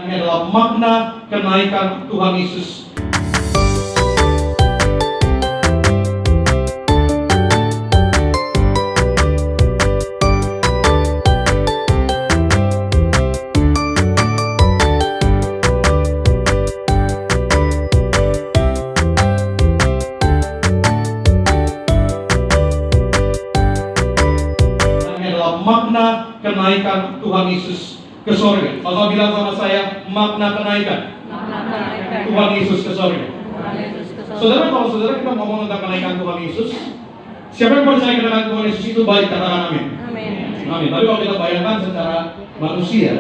ini adalah makna kenaikan Tuhan Yesus. Makna kenaikan Tuhan Yesus ke sorga. Kalau bilang sama saya, makna kenaikan Tuhan Yesus ke sorga. Saudara, kalau saudara kita ngomong tentang kenaikan Tuhan Yesus, siapa yang percaya kenaikan Tuhan Yesus itu baik, katakan amin. Amin. Tapi kalau kita bayangkan secara manusia,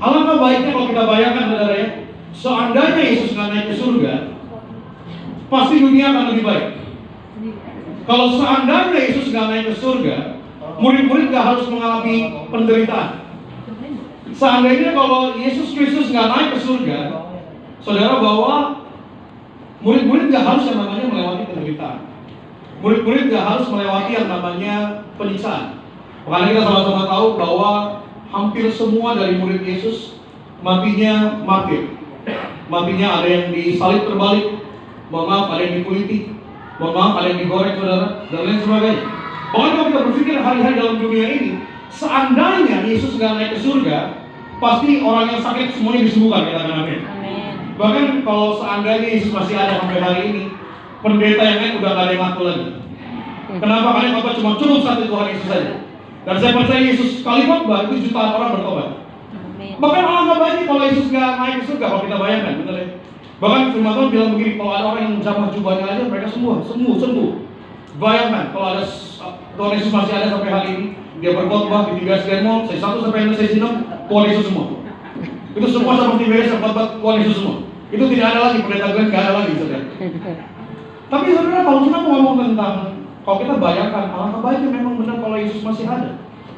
alangkah baiknya kalau kita bayangkan, saudara ya, seandainya Yesus nggak naik ke surga, pasti dunia akan lebih baik. Kalau seandainya Yesus nggak naik ke surga, murid-murid gak harus mengalami penderitaan. Seandainya kalau Yesus Kristus gak naik ke surga, saudara, bahwa murid-murid gak harus yang namanya melewati penderitaan. Murid-murid gak harus melewati yang namanya penyiksaan. Makanya kita sama-sama tahu bahwa hampir semua dari murid Yesus matinya martir. Matinya ada yang disalib terbalik, mohon maaf, ada yang dikuliti, mohon maaf, ada yang digoreng, saudara, dan lain sebagainya. Bahkan kalau kita berpikir hari-hari dalam dunia ini, seandainya Yesus nggak naik ke surga, pasti orang yang sakit semuanya disembuhkan, katakan amin. Bahkan kalau seandainya Yesus masih ada sampai hari ini, pendeta yang lain udah nggak ada yang ngaku lagi. Kenapa? Karena Bapak cuma cukup satu Tuhan Yesus saja. Dan saya percaya Yesus sekali khotbah itu jutaan orang bertobat. Bahkan alangkah baiknya kalau Yesus nggak naik ke surga, kalau kita bayangkan, benar ya. Bahkan firman Tuhan bilang begini, kalau ada orang yang jamah jubahnya aja, mereka sembuh. Bayangkan kalau ada Tuhan Yesus masih ada sampai hari ini, dia berkhotbah di 13 Grand Mall, sesi 1 sampai sesi 6, Tuhan Yesus semua. Itu semua seperti biasa, khotbah Tuhan Yesus semua. Itu tidak ada lagi, pendeta gue nggak ada lagi, saudara. Tapi saudara, kalau kita ngomong tentang, kalau kita bayangkan, alangkah baiknya memang benar kalau Yesus masih ada.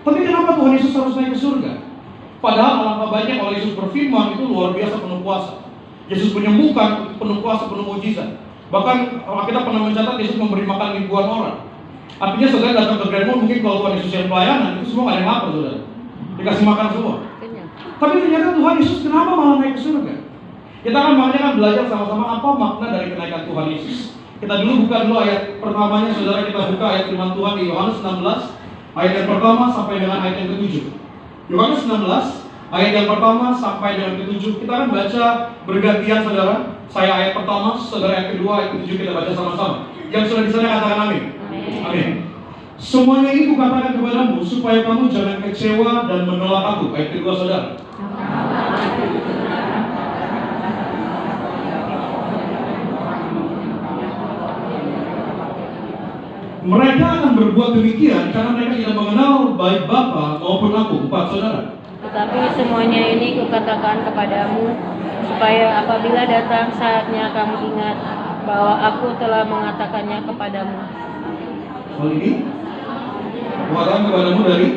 Tapi kenapa Tuhan Yesus harus naik ke surga? Padahal alangkah baiknya kalau Yesus berfirman itu luar biasa penuh kuasa. Yesus menyembuhkan, penuh kuasa, penuh mujizat. Bahkan kita pernah mencatat Yesus memberi makan ribuan orang. Artinya saudara datang ke Grand Mall, mungkin kalau Tuhan Yesus yang pelayanan, itu semua nggak ada yang lapar, saudara. Dikasih makan semua. Tapi ternyata Tuhan Yesus kenapa malah naik ke surga? Kita akan belajar sama-sama apa makna dari kenaikan Tuhan Yesus. Kita buka dulu ayat pertamanya, saudara. Kita buka ayat firman Tuhan di Yohanes 16, ayat yang pertama sampai dengan ayat yang ke-7. Yohanes 16, ayat yang pertama sampai dengan ke-7. Kita akan baca bergantian, saudara. Saya ayat pertama, saudara ayat kedua, ayat ke-7 kita baca sama-sama. Yang sudah di sana katakan amin. Amin. Semuanya ini kukatakan kepadamu supaya kamu jangan kecewa dan menolak aku. Ayat kedua, saudara. Mereka akan berbuat demikian karena mereka tidak mengenal baik Bapa maupun aku. 4, saudara. Tetapi semuanya ini kukatakan kepadamu supaya apabila datang saatnya kamu ingat bahwa aku telah mengatakannya kepadamu. Hal ini kukatakan kepadamu dari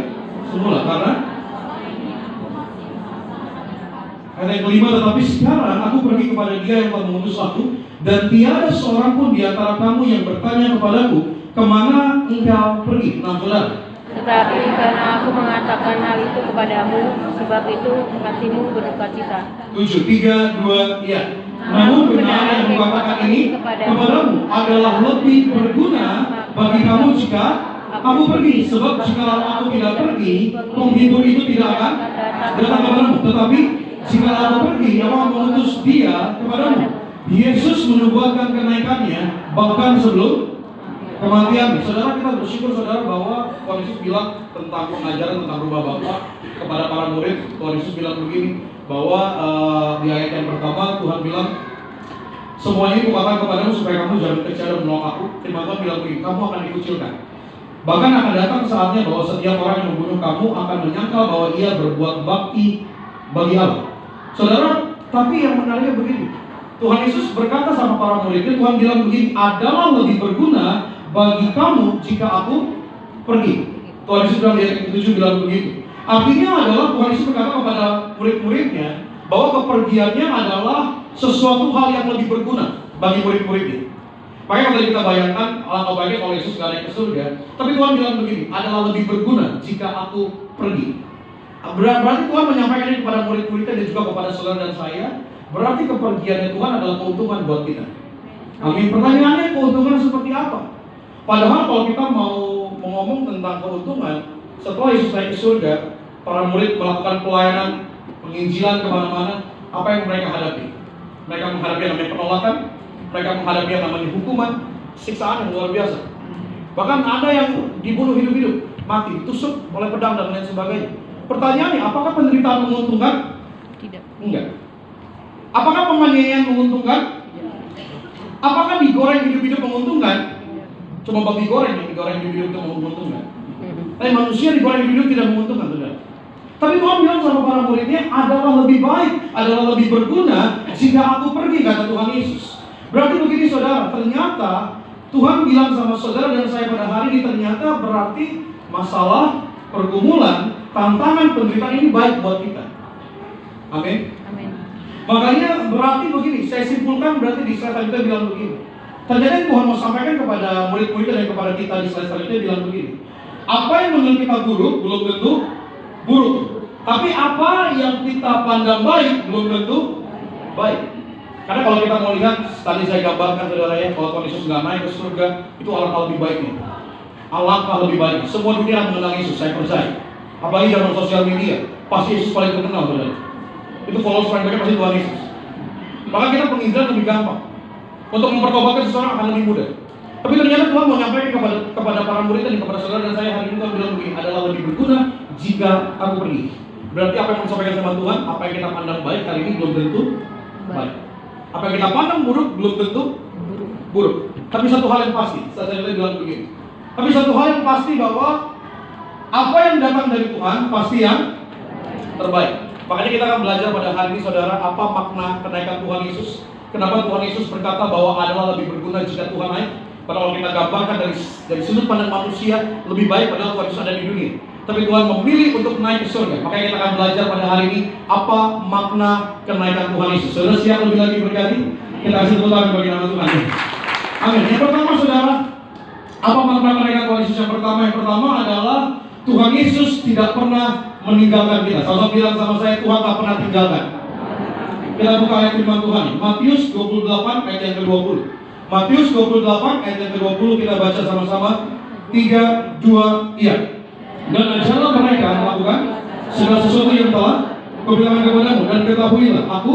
semula, karena ayat yang kelima, tetapi sekarang aku pergi kepada Dia yang telah mengutus aku, dan tiada seorang pun di antara kamu yang bertanya kepadaku, kemana engkau pergi? 6, saudara. Tetapi karena aku mengatakan hal itu kepadamu, sebab itu hatimu berduka cita. 7, 3, 2, ya. Namun benar yang kukatakan ini kepadamu adalah lebih berguna bagi kamu jika aku pergi. Sebab jika aku tidak pergi, penghibur itu tidak akan datang kepadamu. Tetapi jika aku pergi, aku akan mengutus Dia kepadamu. Yesus menubuatkan kenaikannya bahkan sebelum kematian. Saudara, kita bersyukur, saudara, bahwa Tuhan Yesus bilang tentang pengajaran tentang rumah Bapa kepada para murid. Tuhan Yesus bilang begini, bahwa di ayat yang pertama Tuhan bilang, semuanya ini kukatakan kepadamu supaya kamu jangan kecewa dan menolak aku. Firman Tuhan bilang begini, kamu akan dikucilkan. Bahkan akan datang saatnya bahwa setiap orang yang membunuh kamu akan menyangkal bahwa ia berbuat bakti bagi Allah. Saudara, tapi yang menariknya begini, Tuhan Yesus berkata sama para muridnya, Tuhan bilang begini, adalah lebih berguna bagi kamu jika aku pergi. Tuhan Yesus bilang di ayat ke-7 bilang begitu. Artinya adalah Tuhan Yesus berkata kepada murid-muridnya bahwa kepergiannya adalah sesuatu hal yang lebih berguna bagi murid-muridnya. Makanya kalau kita bayangkan, alangkah baiknya kalau Yesus nggak naik ke surga, tapi Tuhan bilang begini, adalah lebih berguna jika aku pergi. Berarti Tuhan menyampaikan ini kepada murid-muridnya dan juga kepada saudara dan saya. Berarti kepergiannya Tuhan adalah keuntungan buat kita. Amin. Pertanyaannya, keuntungan seperti apa? Padahal kalau kita mau ngomong tentang keuntungan, setelah Yesus naik ke surga, para murid melakukan pelayanan penginjilan kemana-mana. Apa yang mereka hadapi? Mereka menghadapi yang namanya penolakan, mereka menghadapi yang namanya hukuman, siksaan yang luar biasa. Bahkan ada yang dibunuh hidup-hidup, mati, ditusuk oleh pedang dan lain sebagainya. Pertanyaannya, apakah penderitaan menguntungkan? Tidak. Enggak. Apakah penganiayaan menguntungkan? Apakah digoreng hidup-hidup menguntungkan? Cuma babi goreng yang digoreng hidup-hidup itu menguntungkan. Tapi manusia digoreng hidup tidak menguntungkan, saudara. Tapi Tuhan bilang sama para muridnya, adalah lebih baik, adalah lebih berguna jika aku pergi, kata Tuhan Yesus. Berarti begini saudara, ternyata Tuhan bilang sama saudara dan saya pada hari ini, ternyata berarti masalah, pergumulan, tantangan, penderitaan ini baik buat kita. Amin. Amin. Makanya berarti begini, saya simpulkan berarti di slide selanjutnya bilang begini. Ternyata Tuhan mau sampaikan kepada murid-murid dan kepada kita di slide selanjutnya bilang begini. Apa yang menurut kita buruk, belum tentu buruk. Tapi apa yang kita pandang baik, belum tentu baik. Karena kalau kita mau lihat, tadi saya gambarkan saudara ya, kalau Tuhan Yesus nggak naik ke surga, itu alangkah lebih baiknya. Alangkah lebih baik. Semua dunia mengenal Yesus, saya percaya. Apalagi zaman sosial media, pasti Yesus paling terkenal, saudara. Itu followers paling banyak pasti Tuhan Yesus. Maka kita penginjilan lebih gampang. Untuk mempertobatkan seseorang akan lebih mudah. Tapi ternyata Tuhan mau menyampaikan kepada para murid dan kepada saudara dan saya hari ini, Tuhan bilang begini, adalah lebih berguna jika aku pergi. Berarti apa yang mau disampaikan sama Tuhan, apa yang kita pandang baik hari ini belum tentu baik. Apa yang kita pandang buruk belum tentu buruk. Tapi satu hal yang pasti, saya bilang begini. Tapi satu hal yang pasti bahwa apa yang datang dari Tuhan pasti yang terbaik. Makanya kita akan belajar pada hari ini saudara, apa makna kenaikan Tuhan Yesus. Kenapa Tuhan Yesus berkata bahwa adalah lebih berguna jika Tuhan naik. Padahal kalau kita gambarkan dari sudut pandang manusia, lebih baik padahal Tuhan Yesus ada di dunia. Tapi Tuhan memilih untuk naik ke surga. Makanya kita akan belajar pada hari ini apa makna kenaikan Tuhan Yesus. Saudara siap lebih lagi berkati? Kita kasih tepuk tangan bagi nama Tuhan. Amin. Yang pertama saudara, apa makna kenaikan Tuhan Yesus? Yang pertama adalah Tuhan Yesus tidak pernah meninggalkan kita. Saudara bilang sama saya, Tuhan tak pernah tinggalkan. Kita buka ayat firman Tuhan. Matius 28 ayat yang ke-20. Matius 28 ayat yang ke-20 kita baca sama-sama. 3, 2, iya. Dan ajarlah mereka melakukan segala sesuatu yang telah kubilang kepadamu, dan ketahuilah aku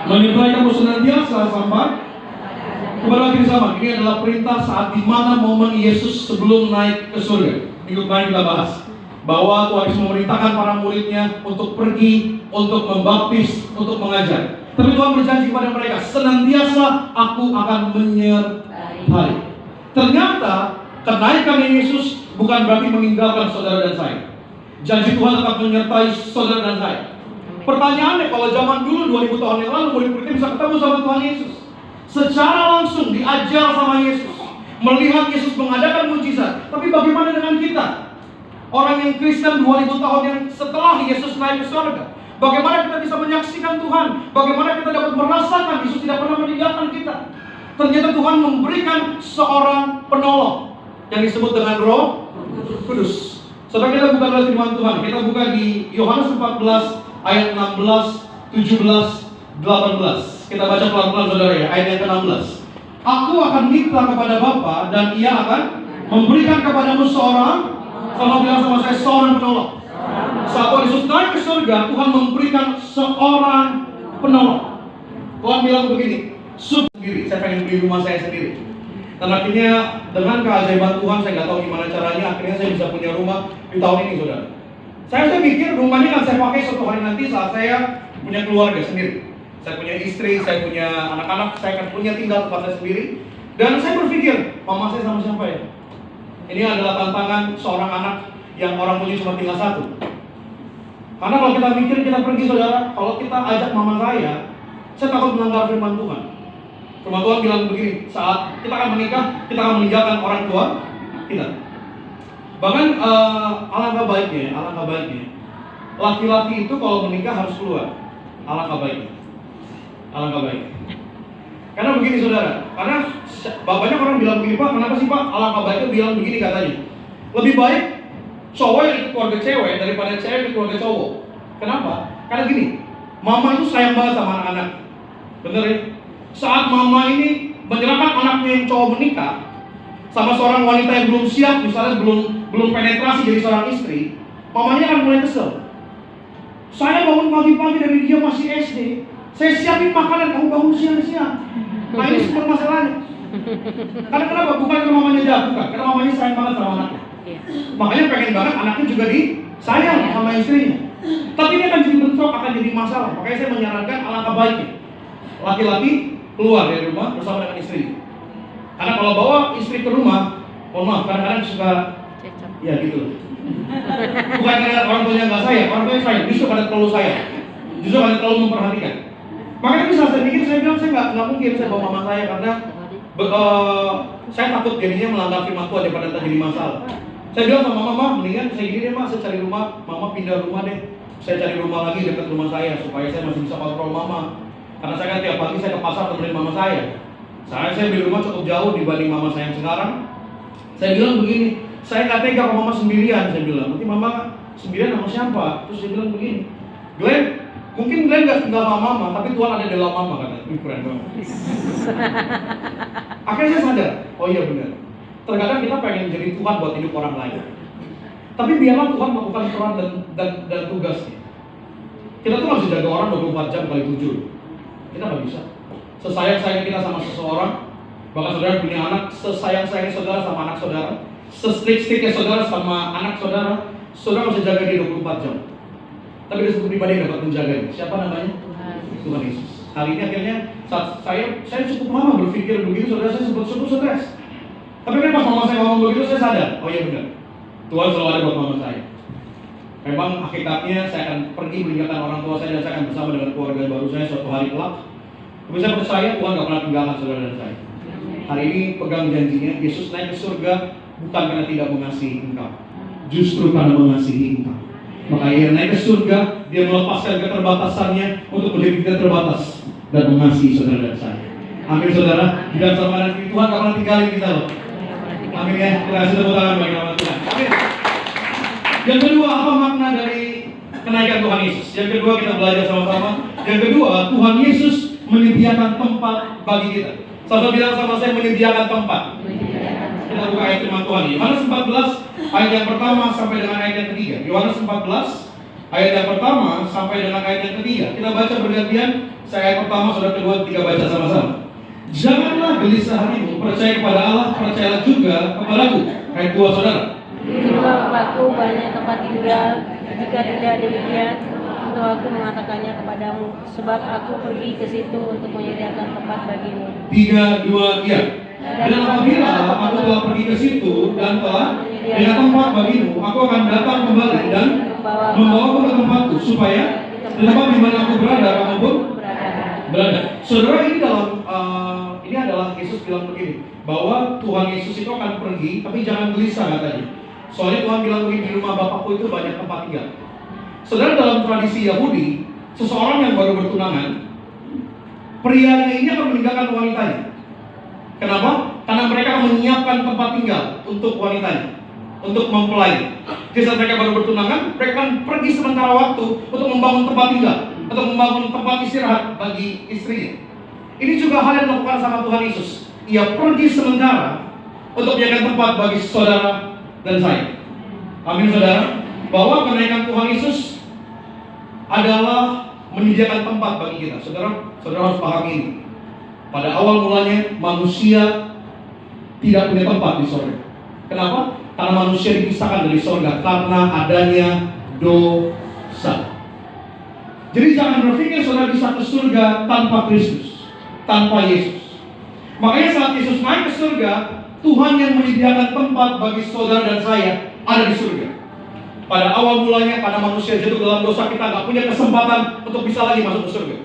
menyertai kamu senantiasa sampai kepada akhir zaman. Ini adalah perintah saat dimana momen Yesus sebelum naik ke surga. Minggu kemarin kita bahas bahwa Tuhan Yesus memerintahkan para muridnya untuk pergi, untuk membaptis, untuk mengajar. Tapi Tuhan berjanji kepada mereka, senantiasa aku akan menyertai. Ternyata kenaikan Yesus bukan berarti meninggalkan saudara dan saya. Janji Tuhan tetap menyertai saudara dan saya. Pertanyaannya, kalau zaman dulu 2000 tahun yang lalu murid-muridnya bisa ketemu sama Tuhan Yesus, secara langsung diajar sama Yesus, melihat Yesus mengadakan mujizat. Tapi bagaimana dengan kita? Orang yang Kristen 2000 tahun yang setelah Yesus naik ke surga, bagaimana kita bisa menyaksikan Tuhan? Bagaimana kita dapat merasakan Yesus tidak pernah meninggalkan kita? Ternyata Tuhan memberikan seorang penolong yang disebut dengan Roh Kudus. Saudara, kita buka dalam firman Tuhan. Kita buka di Yohanes 14 ayat 16, 17, 18. Kita baca pelan-pelan saudara ya, ayat yang ke-16. Aku akan minta kepada Bapa dan Ia akan memberikan kepadamu seorang, kalau bilang sama saya, seorang penolong. Saat Yesus naik ke surga, Tuhan memberikan seorang penolong. Tuhan bilang begini, sendiri, saya pengen beli rumah saya sendiri. Dan akhirnya dengan keajaiban Tuhan, saya nggak tahu gimana caranya, akhirnya saya bisa punya rumah di tahun ini, saudara. Saya pikir rumah ini akan saya pakai suatu hari nanti saat saya punya keluarga sendiri. Saya punya istri, saya punya anak-anak, saya akan punya tinggal tempat saya sendiri. Dan saya berpikir, mama saya sama siapa ya? Ini adalah tantangan seorang anak yang orang punya cuma tinggal satu. Karena kalau kita mikir, kita pergi saudara, kalau kita ajak mama saya takut melanggar firman Tuhan. Firman Tuhan bilang begini, saat kita akan menikah, kita akan meninggalkan orang tua kita. Bahkan alangkah baiknya, laki-laki itu kalau menikah harus keluar. Alangkah baiknya. Karena begini saudara, karena banyak orang bilang begini, Pak, kenapa sih Pak alangkah baiknya bilang begini katanya. Lebih baik cowok yang ikut keluarga cewek daripada cewek ikut keluarga cowok. Kenapa? Karena gini, mama itu sayang banget sama anak-anak. Bener ya? Saat mama ini menyerahkan anaknya yang cowok menikah sama seorang wanita yang belum siap, misalnya belum penetrasi jadi seorang istri, mamanya akan mulai kesel. Saya bangun pagi-pagi dari dia masih SD, saya siapin makanan, kamu bangun siang-siang. Nah ini semua masalahnya. Karena kenapa? Bukan karena mamanya jahat, bukan. Karena mamanya sayang banget sama anaknya. Makanya pengen banget anaknya juga disayang sama istrinya. Tapi ini akan jadi bentrok, akan jadi masalah. Makanya saya menyarankan alangkah baiknya laki-laki keluar dari rumah bersama dengan istri. Karena kalau bawa istri ke rumah, mohon maaf, kadang-kadang suka ya gitu. Bukan karena orang tuanya nggak sayang, orang tuanya sayang, justru karena terlalu sayang, justru karena terlalu memperhatikan. Makanya bisa saya pikir, saya bilang saya nggak mungkin saya bawa mama saya karena saya takut jadinya melanggar firman Tuhan daripada terjadi masalah. Saya bilang sama mama, mendingan saya gini deh mas, saya cari rumah, mama pindah rumah deh. Saya cari rumah lagi dekat rumah saya supaya saya masih bisa kontrol mama. Karena saya kan tiap pagi saya ke pasar temenin mama saya. Saya beli rumah cukup jauh dibanding mama saya yang sekarang. Saya bilang begini, saya nggak tega kalau mama sendirian. Saya bilang, nanti mama sendirian sama siapa? Terus dia bilang begini, Glenn, mungkin Glenn nggak tinggal sama mama, tapi Tuhan ada di dalam mama katanya. Ini keren banget. Akhirnya saya sadar, oh iya benar. Terkadang kita pengen jadi Tuhan buat hidup orang lain. Tapi biarlah Tuhan melakukan peran dan tugasnya. Kita tuh nggak bisa jaga orang 24 jam kali 7. Kita nggak bisa. Sesayang-sayang kita sama seseorang, bahkan saudara punya anak, sesayang-sayangnya saudara sama anak saudara, sestrik-striknya saudara sama anak saudara, saudara bisa jaga dia 24 jam. Tapi ada satu pribadi yang dapat menjaganya. Siapa namanya? Tuhan Yesus. Hari ini akhirnya saat saya cukup lama berpikir begitu, saudara, saya sempat stres. Tapi kan pas mama saya ngomong begitu, saya sadar, oh iya benar, Tuhan selalu ada buat mama saya. Memang hakikatnya saya akan pergi meninggalkan orang tua saya dan saya akan bersama dengan keluarga baru saya suatu hari kelak. Tapi saya percaya Tuhan gak pernah tinggalkan saudara dan saya. Hari ini pegang janjinya, Yesus naik ke surga bukan karena tidak mengasihi engkau, justru karena mengasihi engkau. Maka ia naik ke surga, dia melepaskan keterbatasannya untuk menjadi tidak terbatas dan mengasihi saudara dan saya. Amin saudara, di dalam sama Tuhan gak pernah tinggalin kita loh. Amin ya, kita kasih tepuk tangan bagi nama Tuhan. Amin. Yang kedua, apa makna dari kenaikan Tuhan Yesus? Yang kedua kita belajar sama-sama. Yang kedua, Tuhan Yesus menyediakan tempat bagi kita. Saudara bilang sama saya, menyediakan tempat. Kita buka ayat firman Tuhan. Yohanes 14 ayat yang pertama sampai dengan ayat yang ketiga. Yohanes 14 ayat yang pertama sampai dengan ayat yang ketiga. Kita baca bergantian. Saya ayat pertama, saudara kedua, tiga baca sama-sama. Janganlah gelisah hatimu, percaya kepada Allah, percayalah juga kepadaku. Ayat 2 saudara. Di rumah Bapakku banyak tempat tinggal, jika tidak demikian, tentu aku mengatakannya kepadamu, sebab aku pergi ke situ untuk menyediakan tempat bagimu. 3, 2, iya. Dan apabila aku telah pergi ke situ dan telah menyediakan tempat bagimu, aku akan datang kembali dan membawamu ke tempatku, supaya di tempat di mana aku berada, kamu pun berada. Saudara, ini ini adalah Yesus bilang begini, bahwa Tuhan Yesus itu akan pergi, tapi jangan gelisah katanya. Soalnya Tuhan bilang begini, di rumah Bapakku itu banyak tempat tinggal. Saudara, dalam tradisi Yahudi, seseorang yang baru bertunangan, prianya ini akan meninggalkan wanitanya. Kenapa? Karena mereka akan menyiapkan tempat tinggal untuk wanitanya, untuk mempelai. Jadi saat mereka baru bertunangan, mereka akan pergi sementara waktu untuk membangun tempat tinggal, untuk membangun tempat istirahat bagi istrinya. Ini juga hal yang dilakukan sama Tuhan Yesus. Ia pergi sementara untuk menyediakan tempat bagi saudara dan saya. Amin saudara. Bahwa kenaikan Tuhan Yesus adalah menyediakan tempat bagi kita. Saudara harus pahami ini. Pada awal mulanya manusia tidak punya tempat di surga. Kenapa? Karena manusia dipisahkan dari surga karena adanya dosa. Jadi jangan berpikir saudara bisa ke surga tanpa Kristus, tanpa Yesus. Makanya saat Yesus naik ke surga, Tuhan yang menyediakan tempat bagi saudara dan saya ada di surga. Pada awal mulanya karena manusia jatuh dalam dosa, kita nggak punya kesempatan untuk bisa lagi masuk ke surga.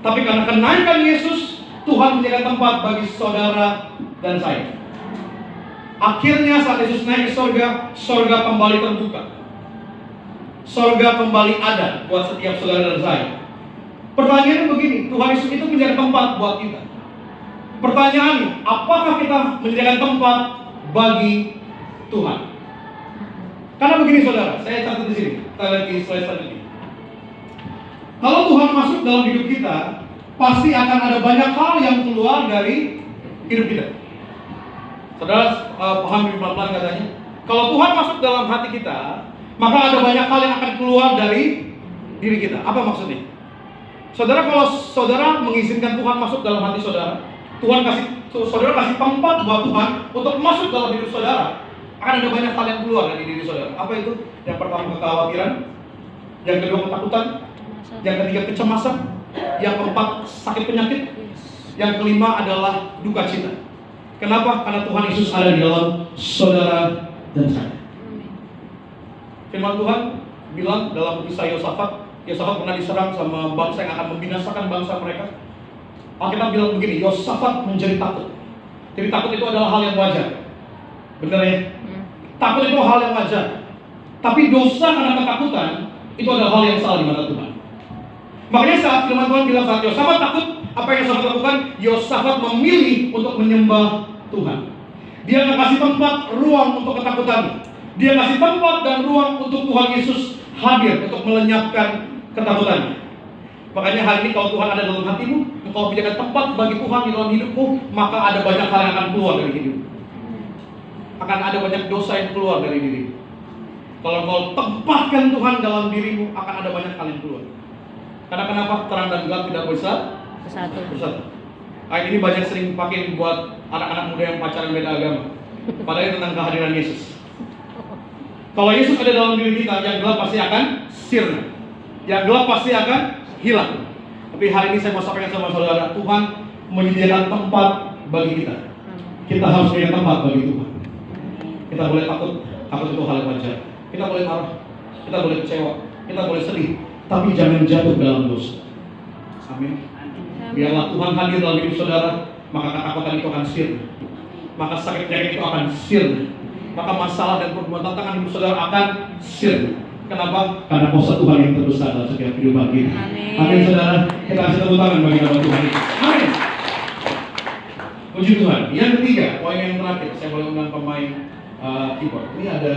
Tapi karena kenaikan Yesus, Tuhan menyediakan tempat bagi saudara dan saya. Akhirnya saat Yesus naik ke surga, surga kembali terbuka. Surga kembali ada buat setiap saudara dan saya. Pertanyaannya begini, Tuhan Yesus itu menyediakan tempat buat kita. Pertanyaannya, apakah kita menyediakan tempat bagi Tuhan? Karena begini saudara, saya catat di sini, kita lihat di slide selanjutnya. Kalau Tuhan masuk dalam hidup kita, pasti akan ada banyak hal yang keluar dari hidup kita. Saudara paham pelan-pelan katanya. Kalau Tuhan masuk dalam hati kita, maka ada banyak hal yang akan keluar dari diri kita. Apa maksudnya? Saudara, kalau saudara mengizinkan Tuhan masuk dalam hati saudara, saudara kasih tempat buat Tuhan untuk masuk dalam hidup saudara, akan ada banyak hal yang keluar dari diri saudara. Apa itu? Yang pertama kekhawatiran, yang kedua ketakutan, yang ketiga kecemasan, yang keempat sakit penyakit, yang kelima adalah duka cita. Kenapa? Karena Tuhan Yesus ada di dalam saudara dan saya. Firman Tuhan bilang dalam kisah Yosafat pernah diserang sama bangsa yang akan membinasakan bangsa mereka. Alkitab bilang begini, Yosafat menjadi takut. Jadi takut itu adalah hal yang wajar. Benar ya? Takut itu hal yang wajar. Tapi dosa karena ketakutan itu adalah hal yang salah di mata Tuhan. Makanya saat firman Tuhan bilang saat Yosafat takut, apa yang Yosafat lakukan? Yosafat memilih untuk menyembah Tuhan. Dia nggak kasih tempat, ruang untuk ketakutan. Dia kasih tempat dan ruang untuk Tuhan Yesus hadir untuk melenyapkan ketakutan. Makanya hari ini kalau Tuhan ada dalam hatimu, engkau menjadikan tempat bagi Tuhan di dalam hidupmu, maka ada banyak hal yang akan keluar dari hidupmu. Akan ada banyak dosa yang keluar dari dirimu. Kalau kau tempatkan Tuhan dalam dirimu, akan ada banyak hal yang keluar. Karena kenapa? Terang dan gelap tidak bisa bersatu. Ayat ini banyak sering pakai buat anak-anak muda yang pacaran beda agama. Padahal tentang kehadiran Yesus. Kalau Yesus ada dalam diri kita, yang gelap pasti akan sirna. Yang gelap pasti akan hilang. Tapi hari ini saya mau sampaikan sama saudara, Tuhan menyediakan tempat bagi kita. Kita harus punya tempat bagi Tuhan. Kita boleh takut itu hal yang wajar. Kita boleh marah, kita boleh kecewa, kita boleh sedih, tapi jangan jatuh dalam dosa. Amin. Biarlah Tuhan hadir dalam hidup saudara, maka ketakutan itu akan sirna. Maka sakit penyakit itu akan sirna. Maka masalah dan perbuatan tantangan hidup saudara akan sirna. Kenapa? Karena kuasa Tuhan yang terbesar dalam setiap kehidupan kita. Amin saudara. Kita kasih tepuk tangan bagi nama Tuhan. Amin. Puji Tuhan. Yang ketiga, poin yang terakhir, saya boleh undang pemain keyboard. Ini ada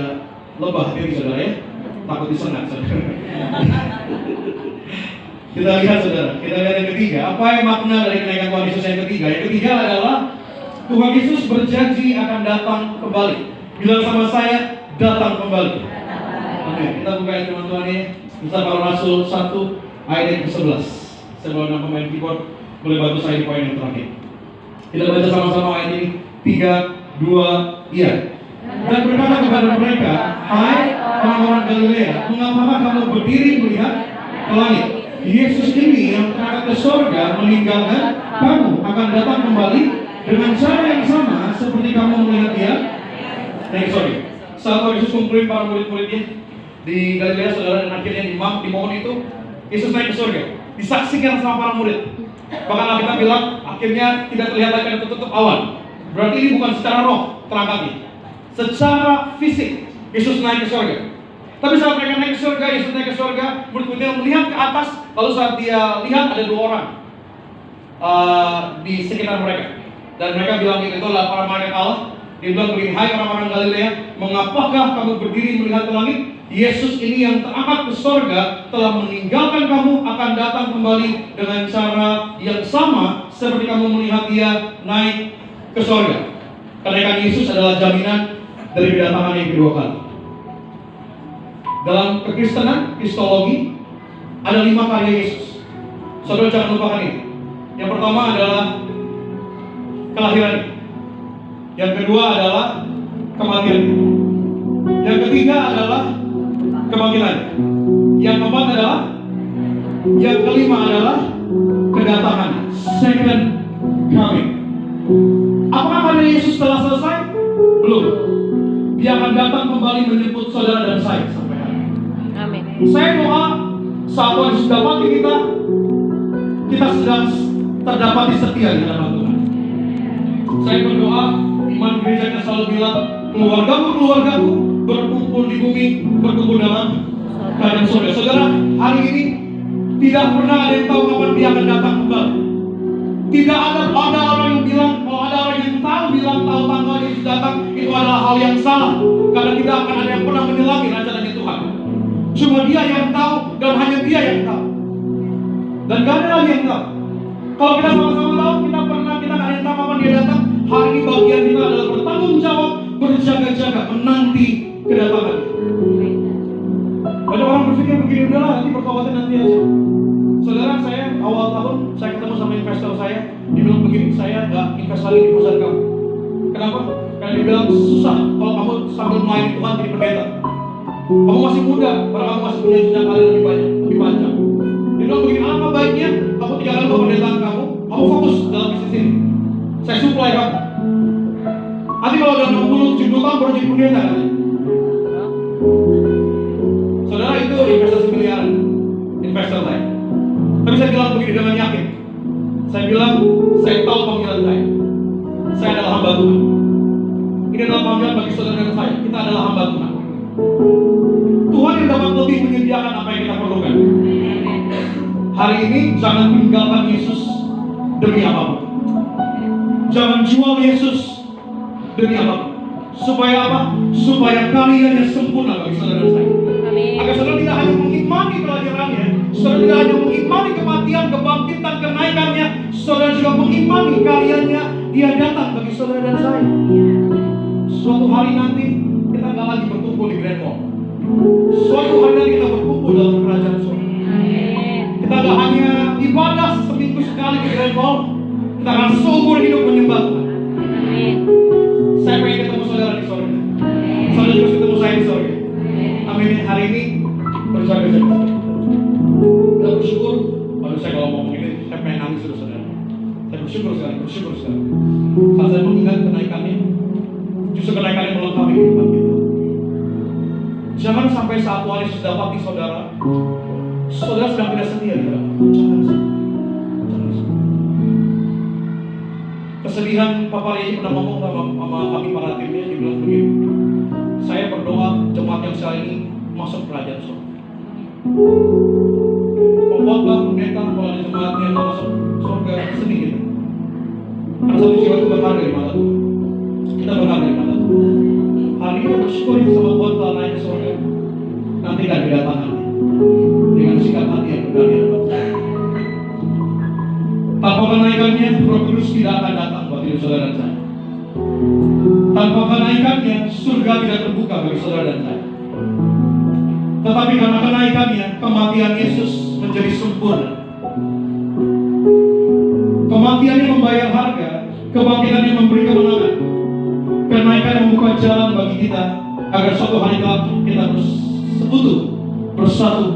lebah ini saudara ya. Takut disengat saudara. Kita lihat saudara. Kita lihat yang ketiga. Apa yang makna dari kenaikan Tuhan Yesus yang ketiga? Yang ketiga adalah Tuhan Yesus berjanji akan datang kembali. Bilang sama saya, datang kembali. Oke, kita buka firman Tuhan ini. Kisah Para Rasul 1 ayat yang ke-11. Saya bawa nama pemain keyboard, boleh bantu saya di poin yang terakhir. Kita baca sama-sama ayat ini. 3, 2, iya. Dan berkata kepada mereka, hai orang-orang Galilea, mengapa kamu berdiri melihat ke langit? Yesus ini yang terangkat ke surga meninggalkan kamu akan datang kembali dengan cara yang sama seperti kamu melihat dia. Saat Yesus kumpulin para murid-muridnya di Galilea saudara, dan akhirnya di momen itu Yesus naik ke surga, disaksikan sama para murid. Bahkan Alkitab bilang akhirnya tidak terlihat lagi ada tertutup awan. Berarti ini bukan secara roh terangkatnya, secara fisik Yesus naik ke surga. Tapi saat mereka naik ke surga, Yesus naik ke surga, murid-muridnya melihat ke atas. Lalu saat dia lihat ada 2 orang di sekitar mereka, dan mereka bilang itu adalah para malaikat Allah. Dia bilang begini, hai orang-orang Galilea, mengapakah kamu berdiri melihat ke langit? Yesus ini yang terangkat ke surga telah meninggalkan kamu, akan datang kembali dengan cara yang sama seperti kamu melihat dia naik ke surga. Kenaikan Yesus adalah jaminan dari kedatangan yang kedua kali. Dalam kekristenan, kristologi, ada 5 karya Yesus. Saudara jangan lupakan ini. Yang pertama adalah kelahiran. Yang kedua adalah kematian. Yang ketiga adalah kebangkitan. Yang keempat adalah, yang kelima adalah kedatangan, second coming. Apakah karya Yesus telah selesai? Belum. Dia akan datang kembali menjemput saudara dan saya sampai hari ini. Amin. Saya doa saat Tuhan Yesus dapati kita sedang terdapati setia di hadapan Tuhan. Saya berdoa, iman gerejanya selalu bilang, keluargaku berkumpul di bumi, berkumpul dalam keadaan surga. Saudara, hari ini tidak pernah ada yang tahu kapan dia akan datang kembali. Tidak ada orang yang bilang, kalau ada orang yang tahu bilang tahu tanggal Yesus datang, itu adalah hal yang salah. Karena tidak akan ada yang pernah menyelangi rencananya Tuhan. Cuma Dia yang tahu dan hanya Dia yang tahu. Dan gak ada lagi yang tahu. Kalau kita sama-sama tahu, kita gak ada yang tahu kapan Dia datang. Hari ini bagian kita adalah bertanggung jawab, berjaga-jaga menanti kedatangan. Banyak orang berpikir begini, udahlah nanti bertobatnya nanti aja. Saudara, saya awal tahun saya ketemu sama investor saya, dia bilang begini, saya gak invest lagi di perusahaan kamu. Kenapa? Karena dia bilang susah kalau kamu sambil melayani Tuhan jadi pendeta. Kamu masih muda, karena kamu masih punya jenjang karir lebih banyak, lebih panjang. Dia bilang begini, alangkah baiknya kamu tinggalkan penderitaan kamu fokus dalam bisnis ini. Saya supply kamu. Nanti kalau udah 60-70 tahun baru jadi pendeta katanya. Saudara, itu investasi miliaran, investor saya. Tapi saya bilang begini dengan yakin. Saya bilang, saya tahu panggilan saya. Saya adalah hamba Tuhan. Ini adalah panggilan bagi saudara dan saya. Kita adalah hamba Tuhan. Tuhan yang dapat lebih menyediakan apa yang kita perlukan. Hari ini jangan tinggalkan Yesus demi apapun. Jangan jual Yesus demi apapun. Supaya apa? Supaya karyanya sempurna bagi saudara dan saya. Agar saudara tidak hanya mengimani pelajarannya, saudara tidak hanya mengimani kematian, kebangkitan, kenaikannya, saudara juga mengimani karyanya. Dia datang bagi saudara dan saya. Suatu hari nanti kita nggak lagi berkumpul di Grand Mall. Suatu hari nanti kita berkumpul dalam kerajaan surga. Kita nggak hanya ibadah seminggu sekali di Grand Mall, kita akan seumur hidup menyembah Tuhan. Saya pengen ketemu saudara di surga. Saudara juga ketemu saya di surga. Amin. Hari ini berjaga-jaga. Kita bersyukur. Lalu saya kalau ngomong ini, saya pengen nangis terus saudara. Saya bersyukur sekali. Saat saya mengingat kenaikannya, justru kenaikannya melengkapi kehidupan kita. Jangan sampai saat Tuhan Yesus dapati saudara sedang tidak setia di dalam. Jangan. Kesedihan Papa Rezi pernah ngomong sama kami para timnya, dia bilang begini, saya berdoa jemaat yang saya ini masuk kerajaan surga. Pengkhotbah, pendeta, kalau ada jemaat yang masuk surga, sedih gitu. Karena satu jiwa itu berharga di mata Tuhan. Kita berharga di mata Tuhan. Hari ini kita bersyukur sama Tuhan telah naik ke surga. Nanti gak kedatangan dengan sikap hati yang benar di hadapan Tuhan. Tanpa kenaikannya, Roh Kudus tidak akan datang buat hidup saudara dan saya. Tanpa kenaikannya, surga tidak terbuka bagi saudara dan saya. Tetapi karena kenaikannya, kematian Yesus menjadi sempurna. Kematiannya membayar harga, kebangkitannya memberi kemenangan. Kenaikan membuka jalan bagi kita agar suatu hari kelak kita bersekutu, bersatu